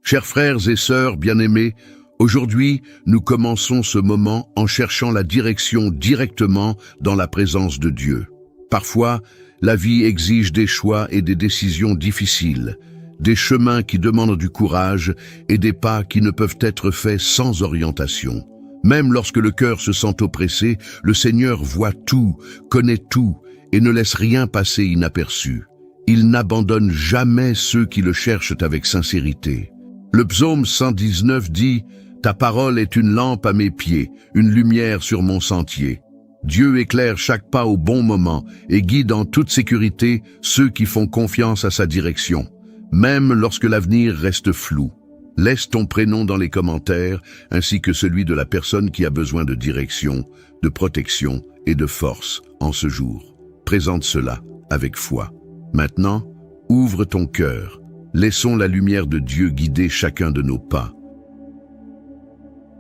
Chers frères et sœurs bien-aimés, aujourd'hui, nous commençons ce moment en cherchant la direction directement dans la présence de Dieu. Parfois, la vie exige des choix et des décisions difficiles, des chemins qui demandent du courage et des pas qui ne peuvent être faits sans orientation. Même lorsque le cœur se sent oppressé, le Seigneur voit tout, connaît tout et ne laisse rien passer inaperçu. Il n'abandonne jamais ceux qui le cherchent avec sincérité. Le psaume 119 dit « Ta parole est une lampe à mes pieds, une lumière sur mon sentier ». Dieu éclaire chaque pas au bon moment et guide en toute sécurité ceux qui font confiance à sa direction, même lorsque l'avenir reste flou. Laisse ton prénom dans les commentaires, ainsi que celui de la personne qui a besoin de direction, de protection et de force en ce jour. Présente cela avec foi. Maintenant, ouvre ton cœur. Laissons la lumière de Dieu guider chacun de nos pas.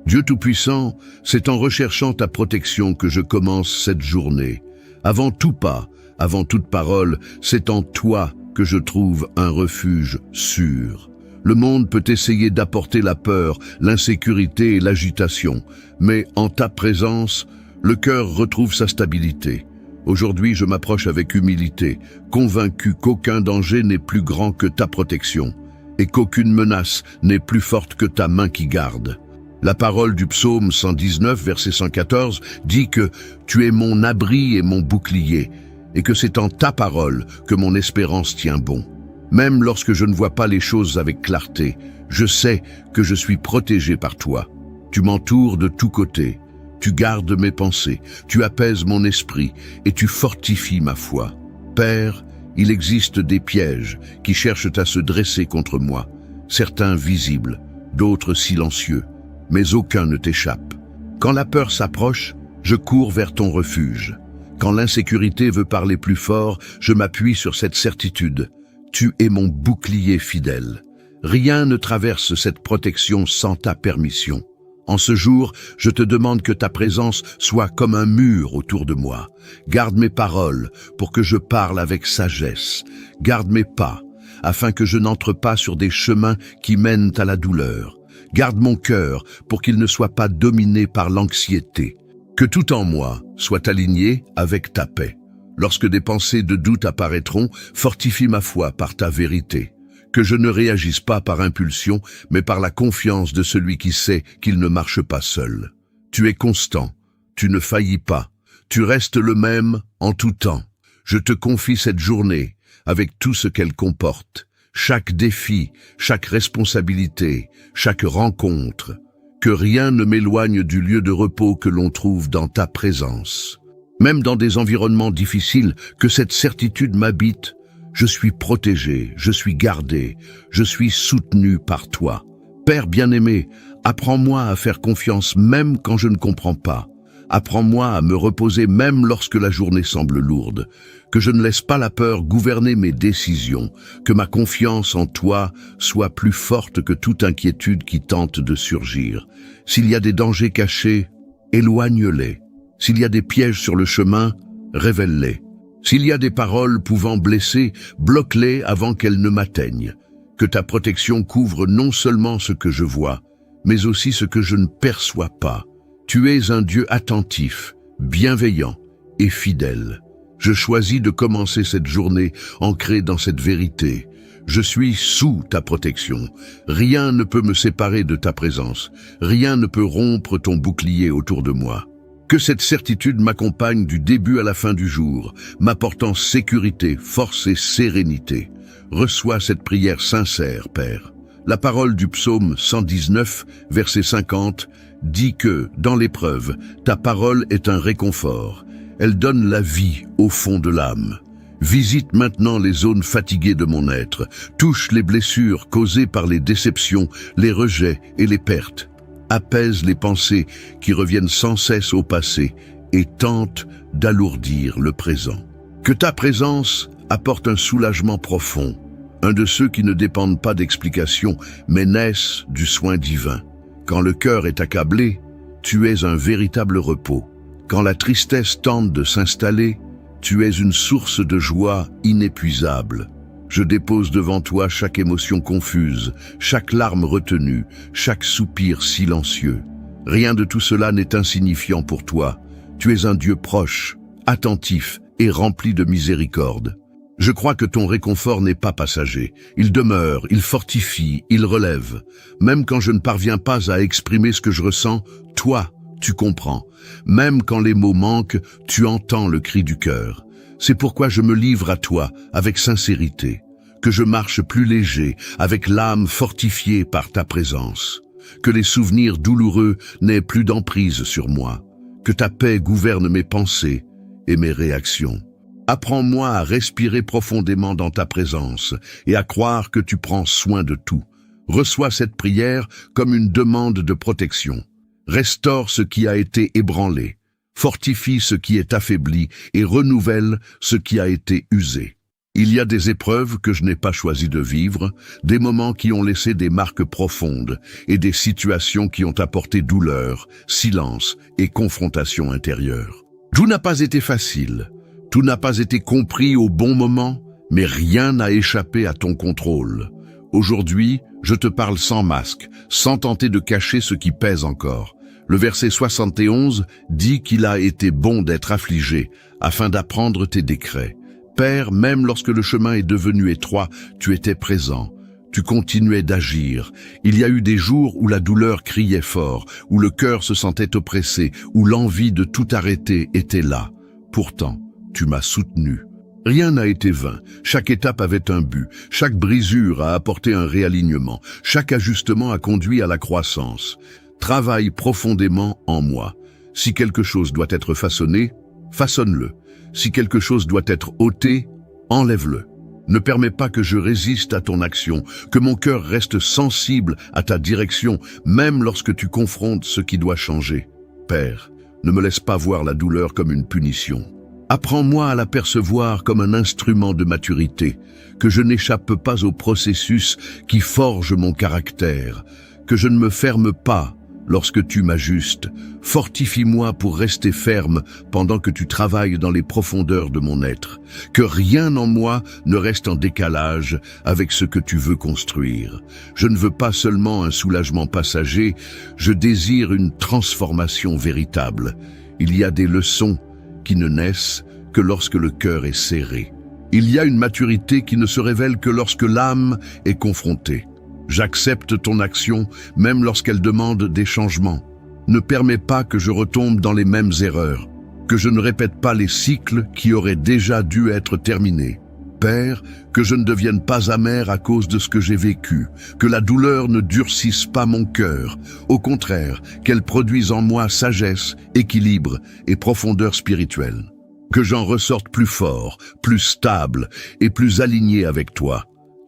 Dieu Tout-Puissant, c'est en recherchant ta protection que je commence cette journée. Avant tout pas, avant toute parole, c'est en toi que je trouve un refuge sûr. Le monde peut essayer d'apporter la peur, l'insécurité et l'agitation, mais en ta présence, le cœur retrouve sa stabilité. Aujourd'hui, je m'approche avec humilité, convaincu qu'aucun danger n'est plus grand que ta protection et qu'aucune menace n'est plus forte que ta main qui garde. La parole du psaume 119, verset 114, dit que « Tu es mon abri et mon bouclier » et que c'est en ta parole que mon espérance tient bon. Même lorsque je ne vois pas les choses avec clarté, je sais que je suis protégé par toi. Tu m'entoures de tous côtés. Tu gardes mes pensées, tu apaises mon esprit et tu fortifies ma foi. Père, il existe des pièges qui cherchent à se dresser contre moi, certains visibles, d'autres silencieux, mais aucun ne t'échappe. Quand la peur s'approche, je cours vers ton refuge. Quand l'insécurité veut parler plus fort, je m'appuie sur cette certitude. Tu es mon bouclier fidèle. Rien ne traverse cette protection sans ta permission. En ce jour, je te demande que ta présence soit comme un mur autour de moi. Garde mes paroles pour que je parle avec sagesse. Garde mes pas, afin que je n'entre pas sur des chemins qui mènent à la douleur. Garde mon cœur pour qu'il ne soit pas dominé par l'anxiété. Que tout en moi soit aligné avec ta paix. Lorsque des pensées de doute apparaîtront, fortifie ma foi par ta vérité. Que je ne réagisse pas par impulsion, mais par la confiance de celui qui sait qu'il ne marche pas seul. Tu es constant, tu ne faillis pas, tu restes le même en tout temps. Je te confie cette journée, avec tout ce qu'elle comporte, chaque défi, chaque responsabilité, chaque rencontre. Que rien ne m'éloigne du lieu de repos que l'on trouve dans ta présence. Même dans des environnements difficiles, que cette certitude m'habite. Je suis protégé, je suis gardé, je suis soutenu par toi. Père bien-aimé, apprends-moi à faire confiance même quand je ne comprends pas. Apprends-moi à me reposer même lorsque la journée semble lourde. Que je ne laisse pas la peur gouverner mes décisions. Que ma confiance en toi soit plus forte que toute inquiétude qui tente de surgir. S'il y a des dangers cachés, éloigne-les. S'il y a des pièges sur le chemin, révèle-les. S'il y a des paroles pouvant blesser, bloque-les avant qu'elles ne m'atteignent. Que ta protection couvre non seulement ce que je vois, mais aussi ce que je ne perçois pas. Tu es un Dieu attentif, bienveillant et fidèle. Je choisis de commencer cette journée ancrée dans cette vérité. Je suis sous ta protection. Rien ne peut me séparer de ta présence. Rien ne peut rompre ton bouclier autour de moi. Que cette certitude m'accompagne du début à la fin du jour, m'apportant sécurité, force et sérénité. Reçois cette prière sincère, Père. La parole du psaume 119, verset 50, dit que, dans l'épreuve, ta parole est un réconfort. Elle donne la vie au fond de l'âme. Visite maintenant les zones fatiguées de mon être. Touche les blessures causées par les déceptions, les rejets et les pertes. Apaise les pensées qui reviennent sans cesse au passé et tente d'alourdir le présent. Que ta présence apporte un soulagement profond, un de ceux qui ne dépendent pas d'explications, mais naissent du soin divin. Quand le cœur est accablé, tu es un véritable repos. Quand la tristesse tente de s'installer, tu es une source de joie inépuisable. Je dépose devant toi chaque émotion confuse, chaque larme retenue, chaque soupir silencieux. Rien de tout cela n'est insignifiant pour toi. Tu es un Dieu proche, attentif et rempli de miséricorde. Je crois que ton réconfort n'est pas passager. Il demeure, il fortifie, il relève. Même quand je ne parviens pas à exprimer ce que je ressens, toi, tu comprends. Même quand les mots manquent, tu entends le cri du cœur. C'est pourquoi je me livre à toi avec sincérité, que je marche plus léger, avec l'âme fortifiée par ta présence, que les souvenirs douloureux n'aient plus d'emprise sur moi, que ta paix gouverne mes pensées et mes réactions. Apprends-moi à respirer profondément dans ta présence et à croire que tu prends soin de tout. Reçois cette prière comme une demande de protection. Restaure ce qui a été ébranlé, fortifie ce qui est affaibli et renouvelle ce qui a été usé. Il y a des épreuves que je n'ai pas choisi de vivre, des moments qui ont laissé des marques profondes et des situations qui ont apporté douleur, silence et confrontation intérieure. Tout n'a pas été facile. Tout n'a pas été compris au bon moment, mais rien n'a échappé à ton contrôle. Aujourd'hui, je te parle sans masque, sans tenter de cacher ce qui pèse encore. Le verset 71 dit qu'il a été bon d'être affligé, afin d'apprendre tes décrets. Père, même lorsque le chemin est devenu étroit, tu étais présent. Tu continuais d'agir. Il y a eu des jours où la douleur criait fort, où le cœur se sentait oppressé, où l'envie de tout arrêter était là. Pourtant, tu m'as soutenu. Rien n'a été vain. Chaque étape avait un but. Chaque brisure a apporté un réalignement. Chaque ajustement a conduit à la croissance. Travaille profondément en moi. Si quelque chose doit être façonné, façonne-le. Si quelque chose doit être ôté, enlève-le. Ne permets pas que je résiste à ton action, que mon cœur reste sensible à ta direction, même lorsque tu confrontes ce qui doit changer. Père, ne me laisse pas voir la douleur comme une punition. Apprends-moi à l'apercevoir comme un instrument de maturité, que je n'échappe pas au processus qui forge mon caractère, que je ne me ferme pas lorsque tu m'ajustes. Fortifie-moi pour rester ferme pendant que tu travailles dans les profondeurs de mon être, que rien en moi ne reste en décalage avec ce que tu veux construire. Je ne veux pas seulement un soulagement passager, je désire une transformation véritable. Il y a des leçons qui ne naissent que lorsque le cœur est serré. Il y a une maturité qui ne se révèle que lorsque l'âme est confrontée. J'accepte ton action, même lorsqu'elle demande des changements. Ne permets pas que je retombe dans les mêmes erreurs, que je ne répète pas les cycles qui auraient déjà dû être terminés. Père, que je ne devienne pas amer à cause de ce que j'ai vécu, que la douleur ne durcisse pas mon cœur. Au contraire, qu'elle produise en moi sagesse, équilibre et profondeur spirituelle. Que j'en ressorte plus fort, plus stable et plus aligné avec toi.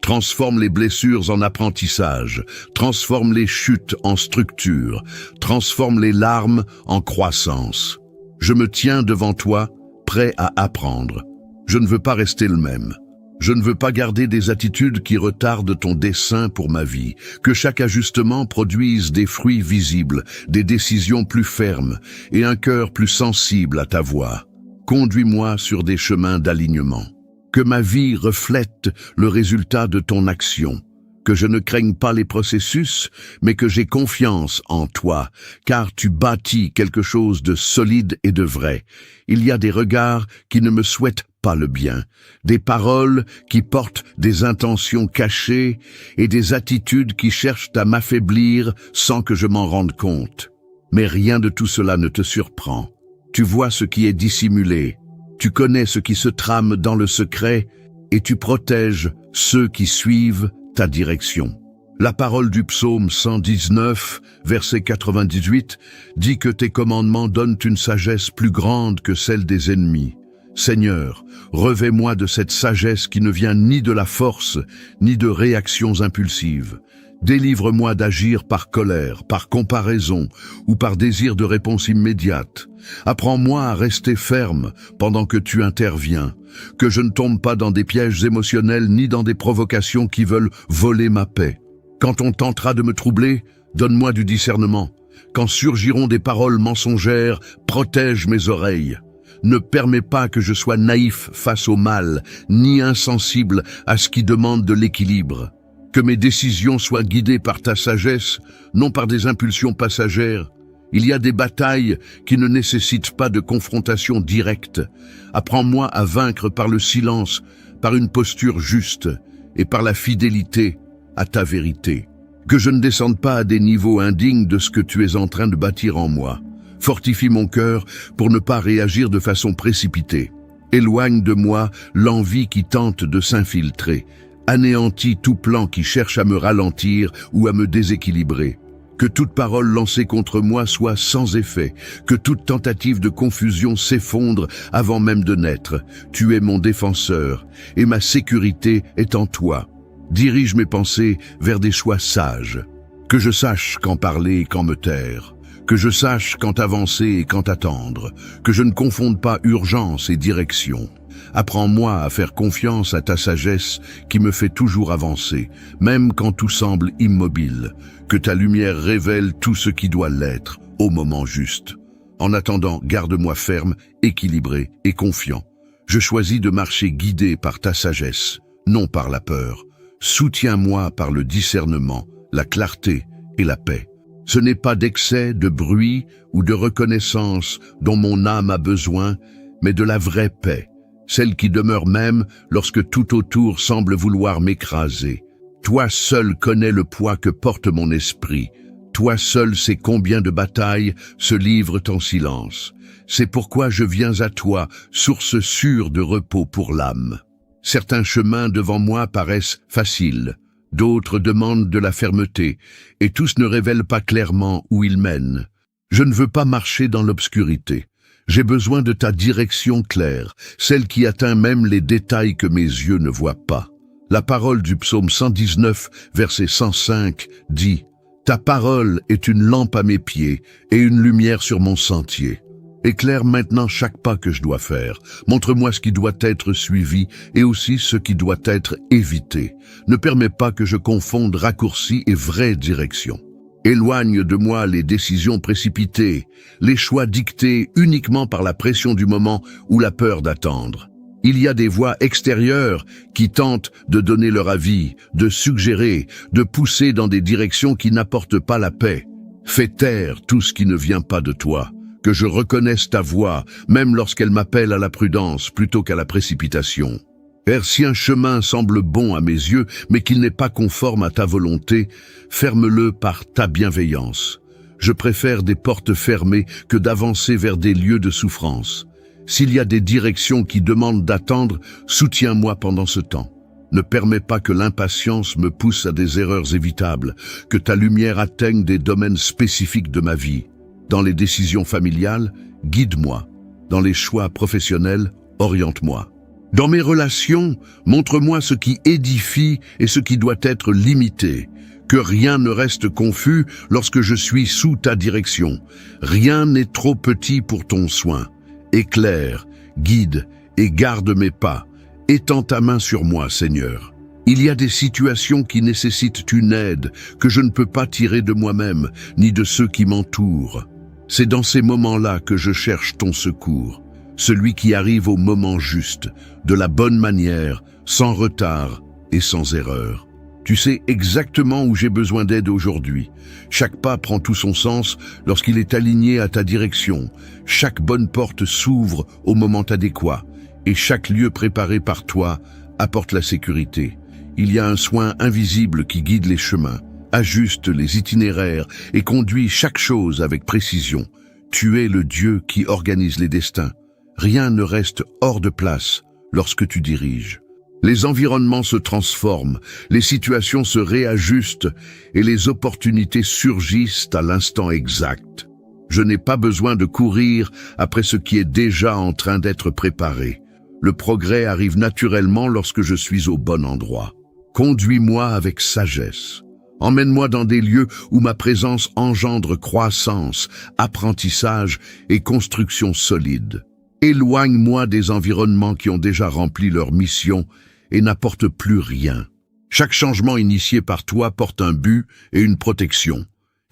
Transforme les blessures en apprentissage, transforme les chutes en structure, transforme les larmes en croissance. Je me tiens devant toi, prêt à apprendre. Je ne veux pas rester le même. Je ne veux pas garder des attitudes qui retardent ton dessein pour ma vie. Que chaque ajustement produise des fruits visibles, des décisions plus fermes et un cœur plus sensible à ta voix. Conduis-moi sur des chemins d'alignement. Que ma vie reflète le résultat de ton action. Que je ne craigne pas les processus, mais que j'ai confiance en toi, car tu bâtis quelque chose de solide et de vrai. Il y a des regards qui ne me souhaitent pas le bien, des paroles qui portent des intentions cachées et des attitudes qui cherchent à m'affaiblir sans que je m'en rende compte. Mais rien de tout cela ne te surprend. Tu vois ce qui est dissimulé, tu connais ce qui se trame dans le secret et tu protèges ceux qui suivent ta direction. La parole du psaume 119, verset 98, dit que tes commandements donnent une sagesse plus grande que celle des ennemis. Seigneur, revêt-moi de cette sagesse qui ne vient ni de la force, ni de réactions impulsives. Délivre-moi d'agir par colère, par comparaison ou par désir de réponse immédiate. Apprends-moi à rester ferme pendant que tu interviens, que je ne tombe pas dans des pièges émotionnels ni dans des provocations qui veulent voler ma paix. Quand on tentera de me troubler, donne-moi du discernement. Quand surgiront des paroles mensongères, protège mes oreilles. Ne permets pas que je sois naïf face au mal, ni insensible à ce qui demande de l'équilibre. Que mes décisions soient guidées par ta sagesse, non par des impulsions passagères. Il y a des batailles qui ne nécessitent pas de confrontation directe. Apprends-moi à vaincre par le silence, par une posture juste et par la fidélité à ta vérité. Que je ne descende pas à des niveaux indignes de ce que tu es en train de bâtir en moi. Fortifie mon cœur pour ne pas réagir de façon précipitée. Éloigne de moi l'envie qui tente de s'infiltrer. Anéantis tout plan qui cherche à me ralentir ou à me déséquilibrer. Que toute parole lancée contre moi soit sans effet, que toute tentative de confusion s'effondre avant même de naître. Tu es mon défenseur, et ma sécurité est en toi. Dirige mes pensées vers des choix sages. Que je sache quand parler et quand me taire. Que je sache quand avancer et quand attendre. Que je ne confonde pas urgence et direction. Apprends-moi à faire confiance à ta sagesse qui me fait toujours avancer, même quand tout semble immobile. Que ta lumière révèle tout ce qui doit l'être, au moment juste. En attendant, garde-moi ferme, équilibré et confiant. Je choisis de marcher guidé par ta sagesse, non par la peur. Soutiens-moi par le discernement, la clarté et la paix. Ce n'est pas d'excès, de bruit ou de reconnaissance dont mon âme a besoin, mais de la vraie paix. Celle qui demeure même lorsque tout autour semble vouloir m'écraser. Toi seul connais le poids que porte mon esprit. Toi seul sais combien de batailles se livrent en silence. C'est pourquoi je viens à toi, source sûre de repos pour l'âme. Certains chemins devant moi paraissent faciles, d'autres demandent de la fermeté, et tous ne révèlent pas clairement où ils mènent. Je ne veux pas marcher dans l'obscurité. J'ai besoin de ta direction claire, celle qui atteint même les détails que mes yeux ne voient pas. La parole du psaume 119, verset 105, dit « Ta parole est une lampe à mes pieds et une lumière sur mon sentier. Éclaire maintenant chaque pas que je dois faire. Montre-moi ce qui doit être suivi et aussi ce qui doit être évité. Ne permets pas que je confonde raccourci et vraie direction. Éloigne de moi les décisions précipitées, les choix dictés uniquement par la pression du moment ou la peur d'attendre. Il y a des voix extérieures qui tentent de donner leur avis, de suggérer, de pousser dans des directions qui n'apportent pas la paix. Fais taire tout ce qui ne vient pas de toi, que je reconnaisse ta voix, même lorsqu'elle m'appelle à la prudence plutôt qu'à la précipitation. Car si un chemin semble bon à mes yeux, mais qu'il n'est pas conforme à ta volonté, ferme-le par ta bienveillance. Je préfère des portes fermées que d'avancer vers des lieux de souffrance. S'il y a des directions qui demandent d'attendre, soutiens-moi pendant ce temps. Ne permets pas que l'impatience me pousse à des erreurs évitables, que ta lumière atteigne des domaines spécifiques de ma vie. Dans les décisions familiales, guide-moi. Dans les choix professionnels, oriente-moi. Dans mes relations, montre-moi ce qui édifie et ce qui doit être limité. Que rien ne reste confus lorsque je suis sous ta direction. Rien n'est trop petit pour ton soin. Éclaire, guide et garde mes pas. Étends ta main sur moi, Seigneur. Il y a des situations qui nécessitent une aide que je ne peux pas tirer de moi-même, ni de ceux qui m'entourent. C'est dans ces moments-là que je cherche ton secours. Celui qui arrive au moment juste, de la bonne manière, sans retard et sans erreur. Tu sais exactement où j'ai besoin d'aide aujourd'hui. Chaque pas prend tout son sens lorsqu'il est aligné à ta direction. Chaque bonne porte s'ouvre au moment adéquat et chaque lieu préparé par toi apporte la sécurité. Il y a un soin invisible qui guide les chemins, ajuste les itinéraires et conduit chaque chose avec précision. Tu es le Dieu qui organise les destins. Rien ne reste hors de place lorsque tu diriges. Les environnements se transforment, les situations se réajustent et les opportunités surgissent à l'instant exact. Je n'ai pas besoin de courir après ce qui est déjà en train d'être préparé. Le progrès arrive naturellement lorsque je suis au bon endroit. Conduis-moi avec sagesse. Emmène-moi dans des lieux où ma présence engendre croissance, apprentissage et construction solide. Éloigne-moi des environnements qui ont déjà rempli leur mission et n'apportent plus rien. Chaque changement initié par toi porte un but et une protection.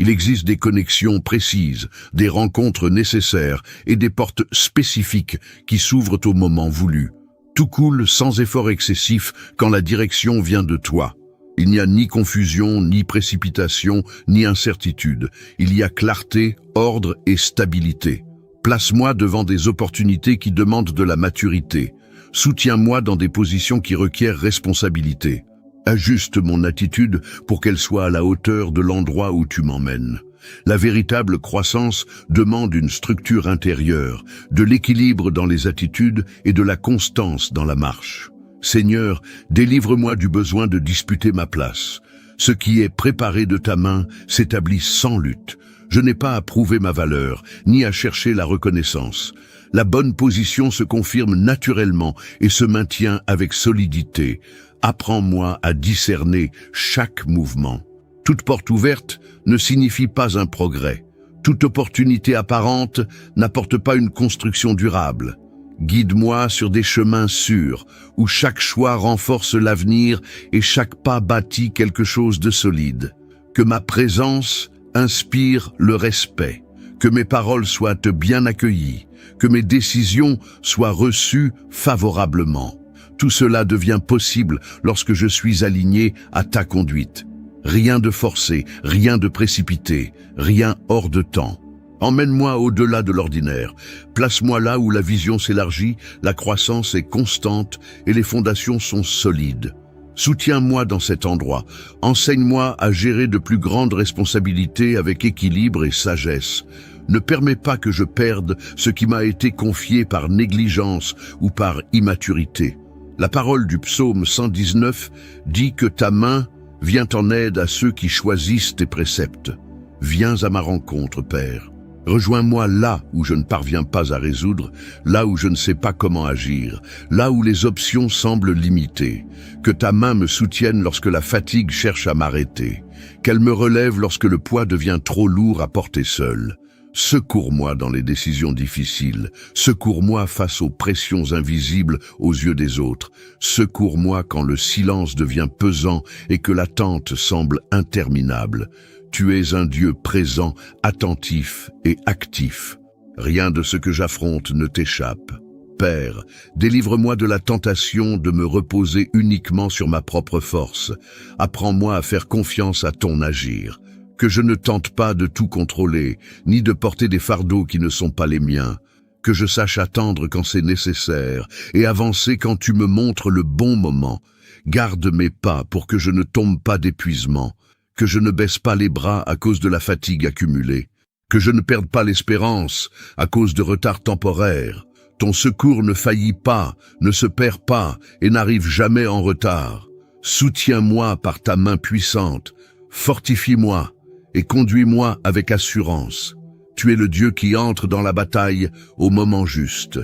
Il existe des connexions précises, des rencontres nécessaires et des portes spécifiques qui s'ouvrent au moment voulu. Tout coule sans effort excessif quand la direction vient de toi. Il n'y a ni confusion, ni précipitation, ni incertitude. Il y a clarté, ordre et stabilité. Place-moi devant des opportunités qui demandent de la maturité. Soutiens-moi dans des positions qui requièrent responsabilité. Ajuste mon attitude pour qu'elle soit à la hauteur de l'endroit où tu m'emmènes. La véritable croissance demande une structure intérieure, de l'équilibre dans les attitudes et de la constance dans la marche. Seigneur, délivre-moi du besoin de disputer ma place. Ce qui est préparé de ta main s'établit sans lutte. Je n'ai pas à prouver ma valeur, ni à chercher la reconnaissance. La bonne position se confirme naturellement et se maintient avec solidité. Apprends-moi à discerner chaque mouvement. Toute porte ouverte ne signifie pas un progrès. Toute opportunité apparente n'apporte pas une construction durable. Guide-moi sur des chemins sûrs, où chaque choix renforce l'avenir et chaque pas bâtit quelque chose de solide. Que ma présence inspire le respect, que mes paroles soient bien accueillies, que mes décisions soient reçues favorablement. Tout cela devient possible lorsque je suis aligné à ta conduite. Rien de forcé, rien de précipité, rien hors de temps. Emmène-moi au-delà de l'ordinaire. Place-moi là où la vision s'élargit, la croissance est constante et les fondations sont solides. Soutiens-moi dans cet endroit. Enseigne-moi à gérer de plus grandes responsabilités avec équilibre et sagesse. Ne permets pas que je perde ce qui m'a été confié par négligence ou par immaturité. La parole du psaume 119 dit que ta main vient en aide à ceux qui choisissent tes préceptes. Viens à ma rencontre, Père. Rejoins-moi là où je ne parviens pas à résoudre, là où je ne sais pas comment agir, là où les options semblent limitées. Que ta main me soutienne lorsque la fatigue cherche à m'arrêter, qu'elle me relève lorsque le poids devient trop lourd à porter seul. Secours-moi dans les décisions difficiles, secours-moi face aux pressions invisibles aux yeux des autres, secours-moi quand le silence devient pesant et que l'attente semble interminable. Tu es un Dieu présent, attentif et actif. Rien de ce que j'affronte ne t'échappe. Père, délivre-moi de la tentation de me reposer uniquement sur ma propre force. Apprends-moi à faire confiance à ton agir. Que je ne tente pas de tout contrôler, ni de porter des fardeaux qui ne sont pas les miens. Que je sache attendre quand c'est nécessaire et avancer quand tu me montres le bon moment. Garde mes pas pour que je ne tombe pas d'épuisement. Que je ne baisse pas les bras à cause de la fatigue accumulée, que je ne perde pas l'espérance à cause de retards temporaires. Ton secours ne faillit pas, ne se perd pas et n'arrive jamais en retard. Soutiens-moi par ta main puissante, fortifie-moi et conduis-moi avec assurance. Tu es le Dieu qui entre dans la bataille au moment juste.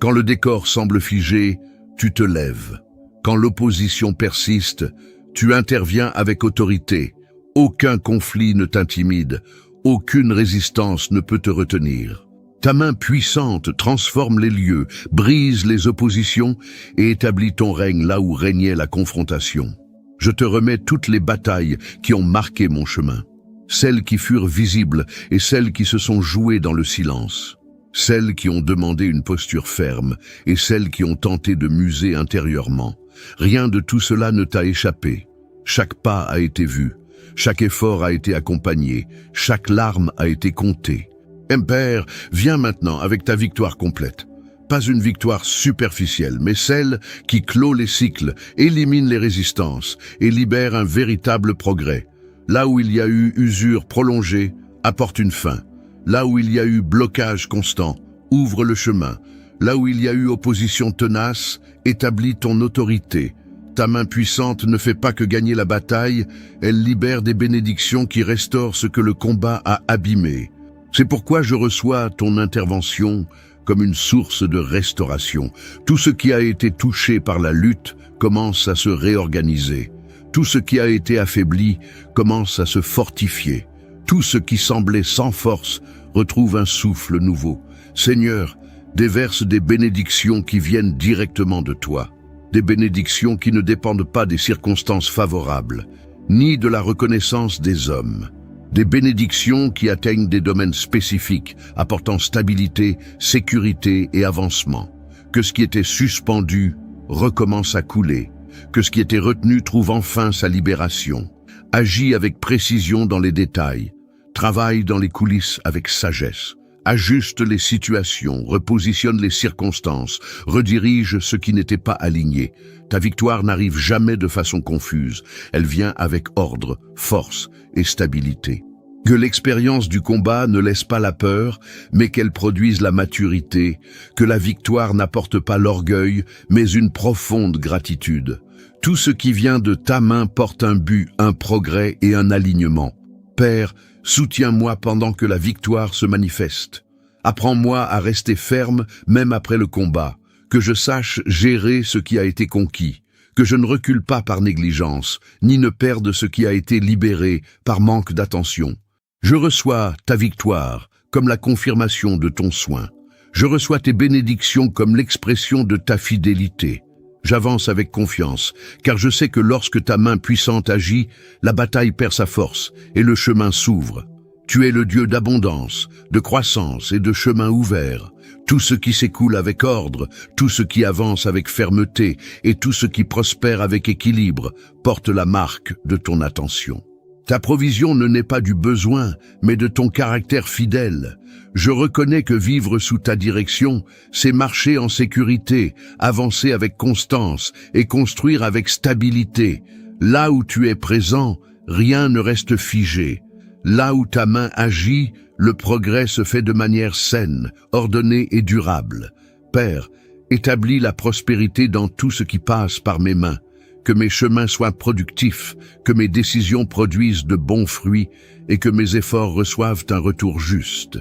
Quand le décor semble figé, tu te lèves. Quand l'opposition persiste, tu interviens avec autorité. Aucun conflit ne t'intimide, aucune résistance ne peut te retenir. Ta main puissante transforme les lieux, brise les oppositions et établit ton règne là où régnait la confrontation. Je te remets toutes les batailles qui ont marqué mon chemin, celles qui furent visibles et celles qui se sont jouées dans le silence, celles qui ont demandé une posture ferme et celles qui ont tenté de muser intérieurement. Rien de tout cela ne t'a échappé. Chaque pas a été vu. Chaque effort a été accompagné, chaque larme a été comptée. Père, viens maintenant avec ta victoire complète. Pas une victoire superficielle, mais celle qui clôt les cycles, élimine les résistances et libère un véritable progrès. Là où il y a eu usure prolongée, apporte une fin. Là où il y a eu blocage constant, ouvre le chemin. Là où il y a eu opposition tenace, établis ton autorité. Ta main puissante ne fait pas que gagner la bataille, elle libère des bénédictions qui restaurent ce que le combat a abîmé. C'est pourquoi je reçois ton intervention comme une source de restauration. Tout ce qui a été touché par la lutte commence à se réorganiser. Tout ce qui a été affaibli commence à se fortifier. Tout ce qui semblait sans force retrouve un souffle nouveau. Seigneur, déverse des bénédictions qui viennent directement de toi. Des bénédictions qui ne dépendent pas des circonstances favorables, ni de la reconnaissance des hommes. Des bénédictions qui atteignent des domaines spécifiques, apportant stabilité, sécurité et avancement. Que ce qui était suspendu recommence à couler. Que ce qui était retenu trouve enfin sa libération. Agis avec précision dans les détails. Travaille dans les coulisses avec sagesse. Ajuste les situations, repositionne les circonstances, redirige ce qui n'était pas aligné. Ta victoire n'arrive jamais de façon confuse. Elle vient avec ordre, force et stabilité. Que l'expérience du combat ne laisse pas la peur, mais qu'elle produise la maturité. Que la victoire n'apporte pas l'orgueil, mais une profonde gratitude. Tout ce qui vient de ta main porte un but, un progrès et un alignement. Père, soutiens-moi pendant que la victoire se manifeste. Apprends-moi à rester ferme même après le combat, que je sache gérer ce qui a été conquis, que je ne recule pas par négligence, ni ne perde ce qui a été libéré par manque d'attention. Je reçois ta victoire comme la confirmation de ton soin. Je reçois tes bénédictions comme l'expression de ta fidélité. J'avance avec confiance, car je sais que lorsque ta main puissante agit, la bataille perd sa force et le chemin s'ouvre. Tu es le Dieu d'abondance, de croissance et de chemin ouvert. Tout ce qui s'écoule avec ordre, tout ce qui avance avec fermeté et tout ce qui prospère avec équilibre porte la marque de ton attention. Ta provision ne naît pas du besoin, mais de ton caractère fidèle. Je reconnais que vivre sous ta direction, c'est marcher en sécurité, avancer avec constance et construire avec stabilité. Là où tu es présent, rien ne reste figé. Là où ta main agit, le progrès se fait de manière saine, ordonnée et durable. Père, établis la prospérité dans tout ce qui passe par mes mains. Que mes chemins soient productifs, que mes décisions produisent de bons fruits et que mes efforts reçoivent un retour juste.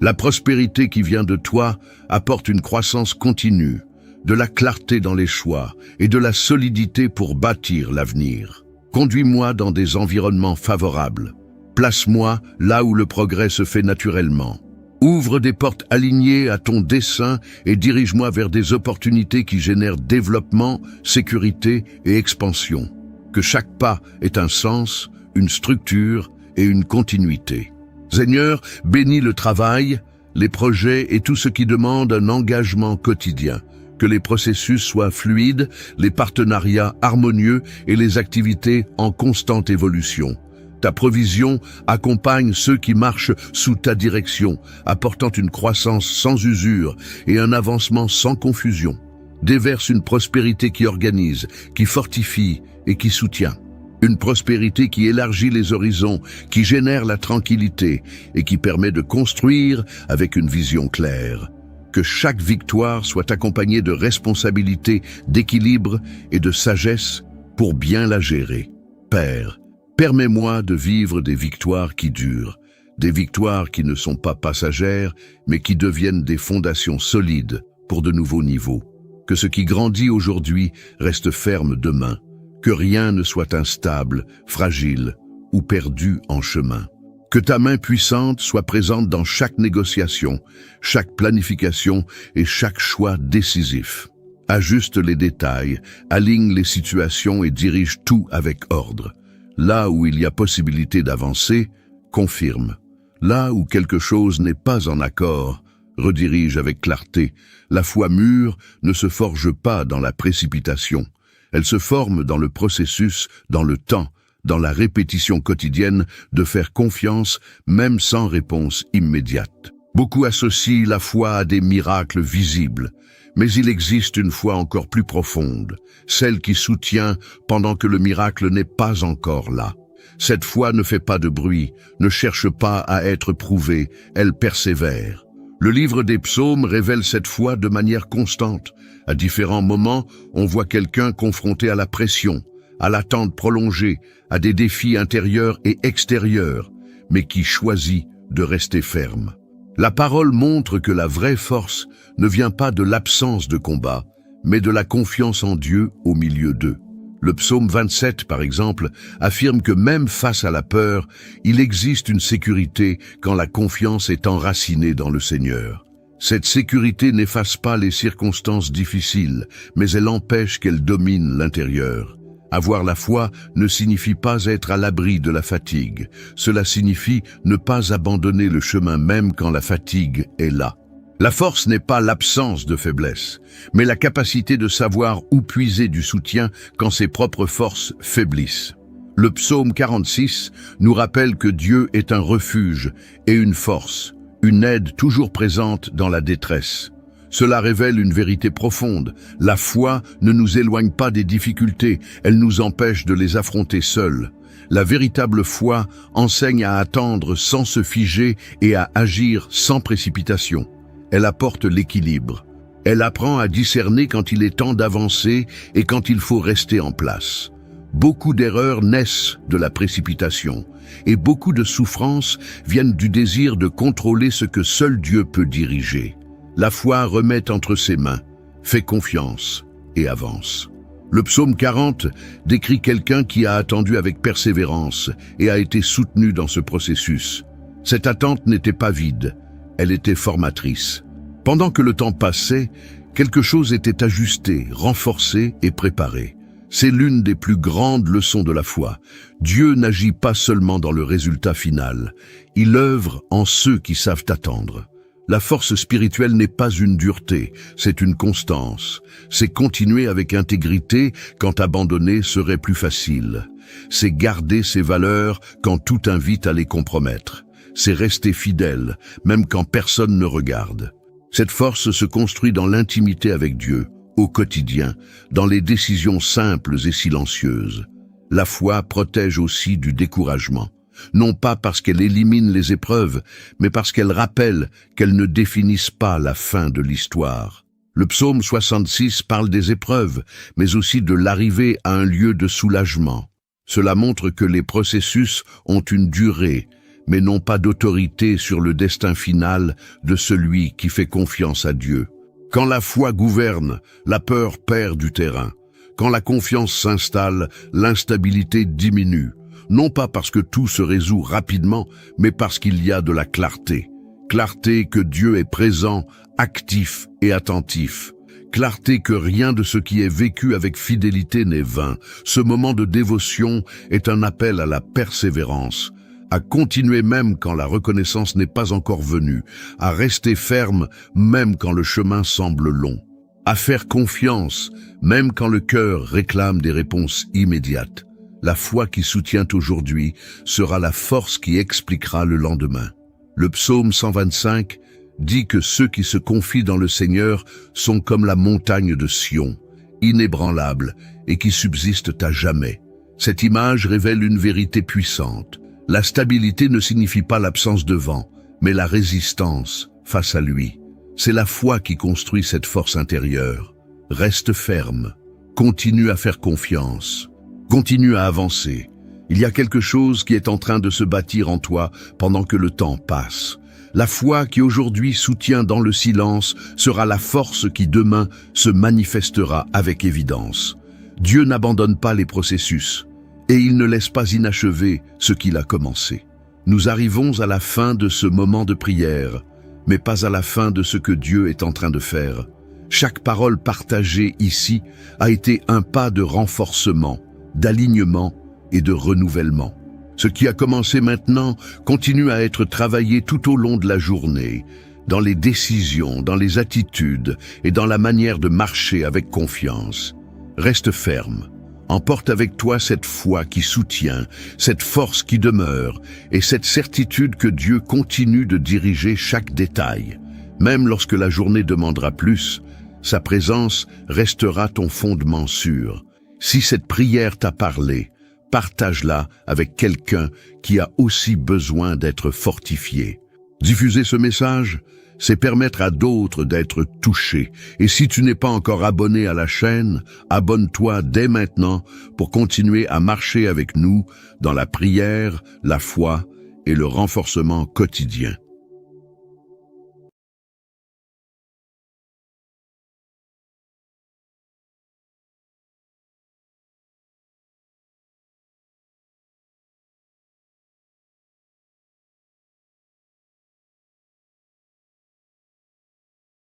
La prospérité qui vient de toi apporte une croissance continue, de la clarté dans les choix et de la solidité pour bâtir l'avenir. Conduis-moi dans des environnements favorables. Place-moi là où le progrès se fait naturellement. Ouvre des portes alignées à ton dessein et dirige-moi vers des opportunités qui génèrent développement, sécurité et expansion. Que chaque pas ait un sens, une structure et une continuité. Seigneur, bénis le travail, les projets et tout ce qui demande un engagement quotidien. Que les processus soient fluides, les partenariats harmonieux et les activités en constante évolution. Ta provision accompagne ceux qui marchent sous ta direction, apportant une croissance sans usure et un avancement sans confusion. Déverse une prospérité qui organise, qui fortifie et qui soutient. Une prospérité qui élargit les horizons, qui génère la tranquillité et qui permet de construire avec une vision claire. Que chaque victoire soit accompagnée de responsabilité, d'équilibre et de sagesse pour bien la gérer. Père, permets-moi de vivre des victoires qui durent, des victoires qui ne sont pas passagères, mais qui deviennent des fondations solides pour de nouveaux niveaux. Que ce qui grandit aujourd'hui reste ferme demain, que rien ne soit instable, fragile ou perdu en chemin. Que ta main puissante soit présente dans chaque négociation, chaque planification et chaque choix décisif. Ajuste les détails, aligne les situations et dirige tout avec ordre. Là où il y a possibilité d'avancer, confirme. Là où quelque chose n'est pas en accord, redirige avec clarté. La foi mûre ne se forge pas dans la précipitation. Elle se forme dans le processus, dans le temps, dans la répétition quotidienne de faire confiance même sans réponse immédiate. Beaucoup associent la foi à des miracles visibles, mais il existe une foi encore plus profonde, celle qui soutient pendant que le miracle n'est pas encore là. Cette foi ne fait pas de bruit, ne cherche pas à être prouvée, elle persévère. Le livre des psaumes révèle cette foi de manière constante. À différents moments, on voit quelqu'un confronté à la pression, à l'attente prolongée, à des défis intérieurs et extérieurs, mais qui choisit de rester ferme. La parole montre que la vraie force ne vient pas de l'absence de combat, mais de la confiance en Dieu au milieu d'eux. Le psaume 27, par exemple, affirme que même face à la peur, il existe une sécurité quand la confiance est enracinée dans le Seigneur. Cette sécurité n'efface pas les circonstances difficiles, mais elle empêche qu'elles dominent l'intérieur. Avoir la foi ne signifie pas être à l'abri de la fatigue. Cela signifie ne pas abandonner le chemin même quand la fatigue est là. La force n'est pas l'absence de faiblesse, mais la capacité de savoir où puiser du soutien quand ses propres forces faiblissent. Le psaume 46 nous rappelle que Dieu est un refuge et une force, une aide toujours présente dans la détresse. Cela révèle une vérité profonde. La foi ne nous éloigne pas des difficultés, elle nous empêche de les affronter seuls. La véritable foi enseigne à attendre sans se figer et à agir sans précipitation. Elle apporte l'équilibre. Elle apprend à discerner quand il est temps d'avancer et quand il faut rester en place. Beaucoup d'erreurs naissent de la précipitation et beaucoup de souffrances viennent du désir de contrôler ce que seul Dieu peut diriger. La foi remet entre ses mains, fait confiance et avance. Le psaume 40 décrit quelqu'un qui a attendu avec persévérance et a été soutenu dans ce processus. Cette attente n'était pas vide, elle était formatrice. Pendant que le temps passait, quelque chose était ajusté, renforcé et préparé. C'est l'une des plus grandes leçons de la foi. Dieu n'agit pas seulement dans le résultat final, il œuvre en ceux qui savent attendre. La force spirituelle n'est pas une dureté, c'est une constance. C'est continuer avec intégrité quand abandonner serait plus facile. C'est garder ses valeurs quand tout invite à les compromettre. C'est rester fidèle, même quand personne ne regarde. Cette force se construit dans l'intimité avec Dieu, au quotidien, dans les décisions simples et silencieuses. La foi protège aussi du découragement. Non pas parce qu'elle élimine les épreuves, mais parce qu'elle rappelle qu'elles ne définissent pas la fin de l'histoire. Le psaume 66 parle des épreuves, mais aussi de l'arrivée à un lieu de soulagement. Cela montre que les processus ont une durée, mais n'ont pas d'autorité sur le destin final de celui qui fait confiance à Dieu. Quand la foi gouverne, la peur perd du terrain. Quand la confiance s'installe, l'instabilité diminue. Non pas parce que tout se résout rapidement, mais parce qu'il y a de la clarté. Clarté que Dieu est présent, actif et attentif. Clarté que rien de ce qui est vécu avec fidélité n'est vain. Ce moment de dévotion est un appel à la persévérance, à continuer même quand la reconnaissance n'est pas encore venue, à rester ferme même quand le chemin semble long, à faire confiance même quand le cœur réclame des réponses immédiates. La foi qui soutient aujourd'hui sera la force qui expliquera le lendemain. Le psaume 125 dit que ceux qui se confient dans le Seigneur sont comme la montagne de Sion, inébranlables et qui subsistent à jamais. Cette image révèle une vérité puissante. La stabilité ne signifie pas l'absence de vent, mais la résistance face à lui. C'est la foi qui construit cette force intérieure. Reste ferme, continue à faire confiance. Continue à avancer. Il y a quelque chose qui est en train de se bâtir en toi pendant que le temps passe. La foi qui aujourd'hui soutient dans le silence sera la force qui demain se manifestera avec évidence. Dieu n'abandonne pas les processus et il ne laisse pas inachevé ce qu'il a commencé. Nous arrivons à la fin de ce moment de prière, mais pas à la fin de ce que Dieu est en train de faire. Chaque parole partagée ici a été un pas de renforcement, d'alignement et de renouvellement. Ce qui a commencé maintenant continue à être travaillé tout au long de la journée, dans les décisions, dans les attitudes et dans la manière de marcher avec confiance. Reste ferme, emporte avec toi cette foi qui soutient, cette force qui demeure et cette certitude que Dieu continue de diriger chaque détail. Même lorsque la journée demandera plus, sa présence restera ton fondement sûr. Si cette prière t'a parlé, partage-la avec quelqu'un qui a aussi besoin d'être fortifié. Diffuser ce message, c'est permettre à d'autres d'être touchés. Et si tu n'es pas encore abonné à la chaîne, abonne-toi dès maintenant pour continuer à marcher avec nous dans la prière, la foi et le renforcement quotidien.